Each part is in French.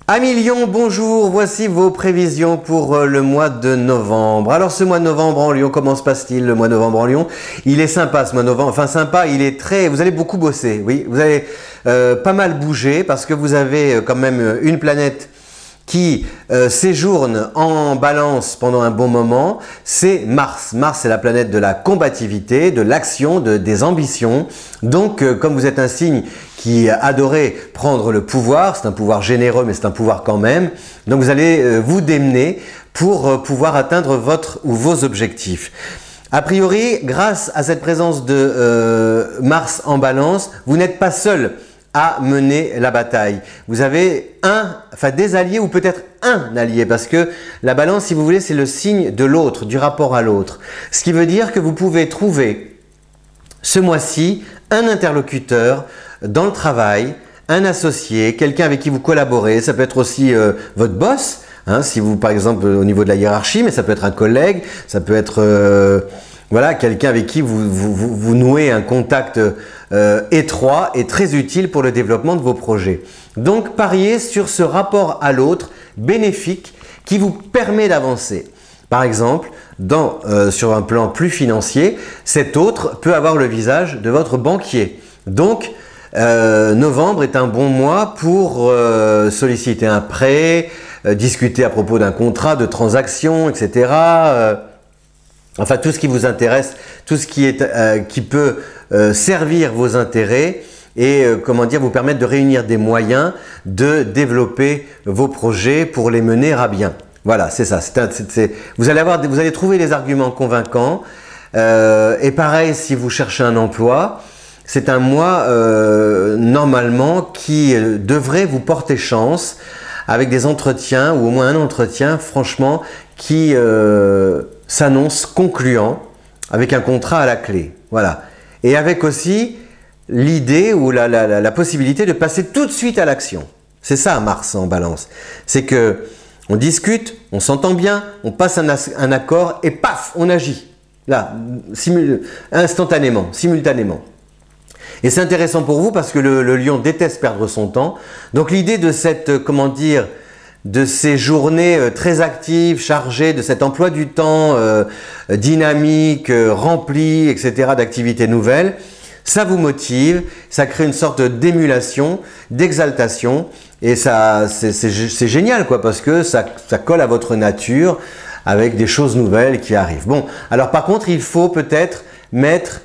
Amis Lion, bonjour, voici vos prévisions pour le mois de novembre. Alors ce mois de novembre en Lion, comment se passe-t-il le mois de novembre en Lion? Il est sympa ce mois de novembre, enfin sympa, il est très... Vous allez beaucoup bosser, oui, vous allez pas mal bouger parce que vous avez quand même une planète qui séjourne en balance pendant un bon moment, c'est Mars. Mars, c'est la planète de la combativité, de l'action, des ambitions. Donc, comme vous êtes un signe qui adorait prendre le pouvoir, c'est un pouvoir généreux, mais c'est un pouvoir quand même, donc vous allez vous démener pour pouvoir atteindre votre ou vos objectifs. A priori, grâce à cette présence de Mars en balance, vous n'êtes pas seul à mener la bataille. Vous avez des alliés ou peut-être un allié parce que la balance, si vous voulez, c'est le signe de l'autre, du rapport à l'autre. Ce qui veut dire que vous pouvez trouver ce mois-ci un interlocuteur dans le travail, un associé, quelqu'un avec qui vous collaborez. Ça peut être aussi votre boss, hein, si vous, par exemple, au niveau de la hiérarchie, mais ça peut être un collègue, ça peut être voilà, quelqu'un avec qui vous nouez un contact étroit et très utile pour le développement de vos projets. Donc, pariez sur ce rapport à l'autre bénéfique qui vous permet d'avancer. Par exemple, sur un plan plus financier, cet autre peut avoir le visage de votre banquier. Donc, novembre est un bon mois pour solliciter un prêt, discuter à propos d'un contrat, de transaction, etc. Enfin, tout ce qui vous intéresse, tout ce qui peut servir vos intérêts et comment dire, vous permettre de réunir des moyens de développer vos projets pour les mener à bien. Voilà, c'est ça. Vous allez trouver des arguments convaincants. Et pareil, si vous cherchez un emploi, c'est un mois normalement qui devrait vous porter chance avec des entretiens ou au moins un entretien, franchement, qui s'annonce concluant avec un contrat à la clé. Voilà. Et avec aussi l'idée ou la possibilité de passer tout de suite à l'action. C'est ça Mars en balance. C'est que on discute, on s'entend bien, on passe un accord et paf, on agit. Là, instantanément, simultanément. Et c'est intéressant pour vous parce que le lion déteste perdre son temps. Donc l'idée de cette, comment dire, de ces journées très actives, chargées, de cet emploi du temps dynamique, rempli, etc., d'activités nouvelles, ça vous motive, ça crée une sorte d'émulation, d'exaltation, et ça, c'est génial, quoi, parce que ça colle à votre nature avec des choses nouvelles qui arrivent. Bon, alors par contre, il faut peut-être mettre,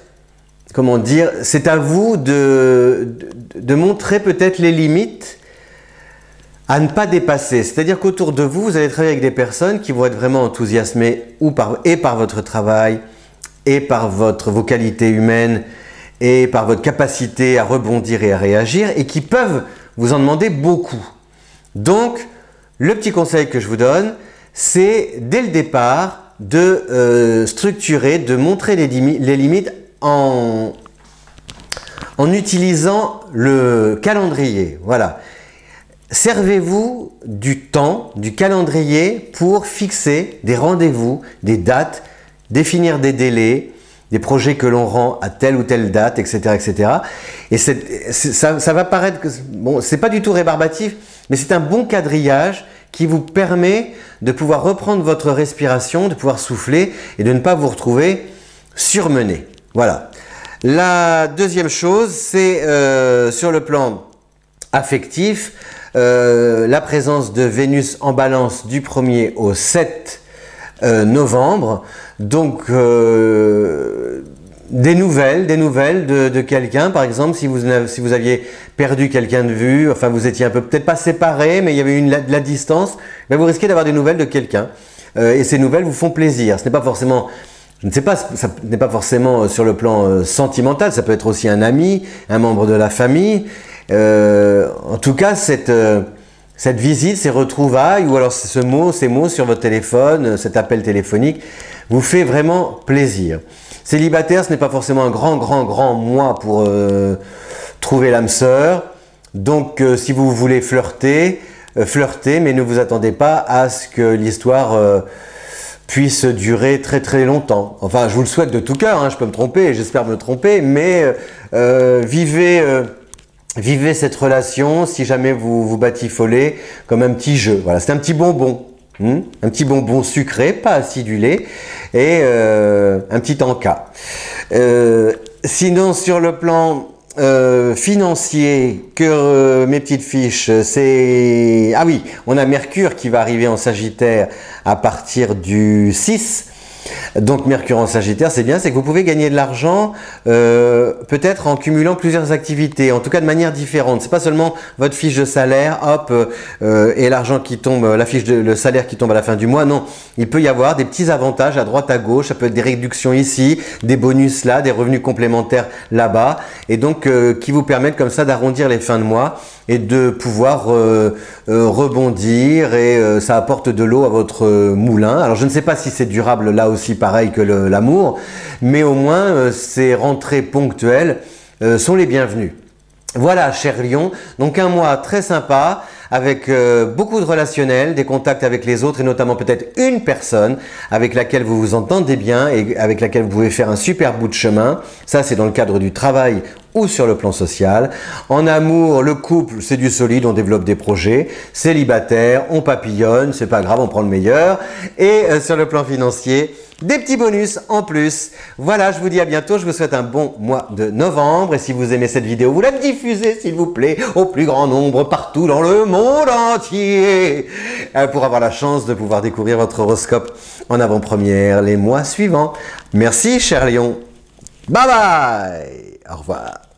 comment dire, c'est à vous de montrer peut-être les limites à ne pas dépasser. C'est-à-dire qu'autour de vous, vous allez travailler avec des personnes qui vont être vraiment enthousiasmées par votre travail et par vos qualités humaines et par votre capacité à rebondir et à réagir et qui peuvent vous en demander beaucoup. Donc, le petit conseil que je vous donne, c'est dès le départ de structurer, de montrer les limites en utilisant le calendrier. Voilà. Servez-vous du temps, du calendrier pour fixer des rendez-vous, des dates, définir des délais, des projets que l'on rend à telle ou telle date, etc. etc. Et ça va paraître que bon, c'est pas du tout rébarbatif, mais c'est un bon quadrillage qui vous permet de pouvoir reprendre votre respiration, de pouvoir souffler et de ne pas vous retrouver surmené. Voilà. La deuxième chose, c'est sur le plan affectif, la présence de Vénus en balance du 1er au 7 novembre. Donc, des nouvelles de quelqu'un, par exemple, si vous aviez perdu quelqu'un de vue, enfin vous étiez un peu, peut-être pas séparés, mais il y avait de la distance, ben vous risquez d'avoir des nouvelles de quelqu'un. Et ces nouvelles vous font plaisir. Ce n'est pas forcément... Je ne sais pas, ça n'est pas forcément sur le plan sentimental, ça peut être aussi un ami, un membre de la famille. En tout cas, cette visite, ces retrouvailles, ou alors ces mots sur votre téléphone, cet appel téléphonique, vous fait vraiment plaisir. Célibataire, ce n'est pas forcément un grand mois pour trouver l'âme sœur. Donc, si vous voulez flirter, mais ne vous attendez pas à ce que l'histoire puisse durer très longtemps. Enfin, je vous le souhaite de tout cœur, hein, je peux me tromper, j'espère me tromper, mais vivez vivez cette relation, si jamais vous vous batifolez, comme un petit jeu. Voilà, c'est un petit bonbon. Un petit bonbon sucré, pas acidulé, et un petit encas. Sinon, sur le plan financier, que mes petites fiches, c'est... Ah oui, on a Mercure qui va arriver en Sagittaire à partir du 6. Donc Mercure en Sagittaire, c'est bien, c'est que vous pouvez gagner de l'argent peut-être en cumulant plusieurs activités, en tout cas de manière différente. C'est pas seulement votre fiche de salaire, hop, et l'argent qui tombe, le salaire qui tombe à la fin du mois. Non, il peut y avoir des petits avantages à droite à gauche. Ça peut être des réductions ici, des bonus là, des revenus complémentaires là-bas, et donc qui vous permettent comme ça d'arrondir les fins de mois et de pouvoir rebondir, et ça apporte de l'eau à votre moulin. Alors je ne sais pas si c'est durable là aussi, pareil que l'amour, mais au moins ces rentrées ponctuelles sont les bienvenues. Voilà, cher Lion, donc un mois très sympa, avec beaucoup de relationnel, des contacts avec les autres, et notamment peut-être une personne avec laquelle vous vous entendez bien et avec laquelle vous pouvez faire un super bout de chemin. Ça, c'est dans le cadre du travail ou sur le plan social. En amour, le couple, c'est du solide, on développe des projets. Célibataire, on papillonne, c'est pas grave, on prend le meilleur. Et sur le plan financier, des petits bonus en plus. Voilà, je vous dis à bientôt. Je vous souhaite un bon mois de novembre. Et si vous aimez cette vidéo, vous la diffusez, s'il vous plaît, au plus grand nombre, partout dans le monde entier, pour avoir la chance de pouvoir découvrir votre horoscope en avant-première les mois suivants. Merci, cher Lion. Bye bye. Au revoir.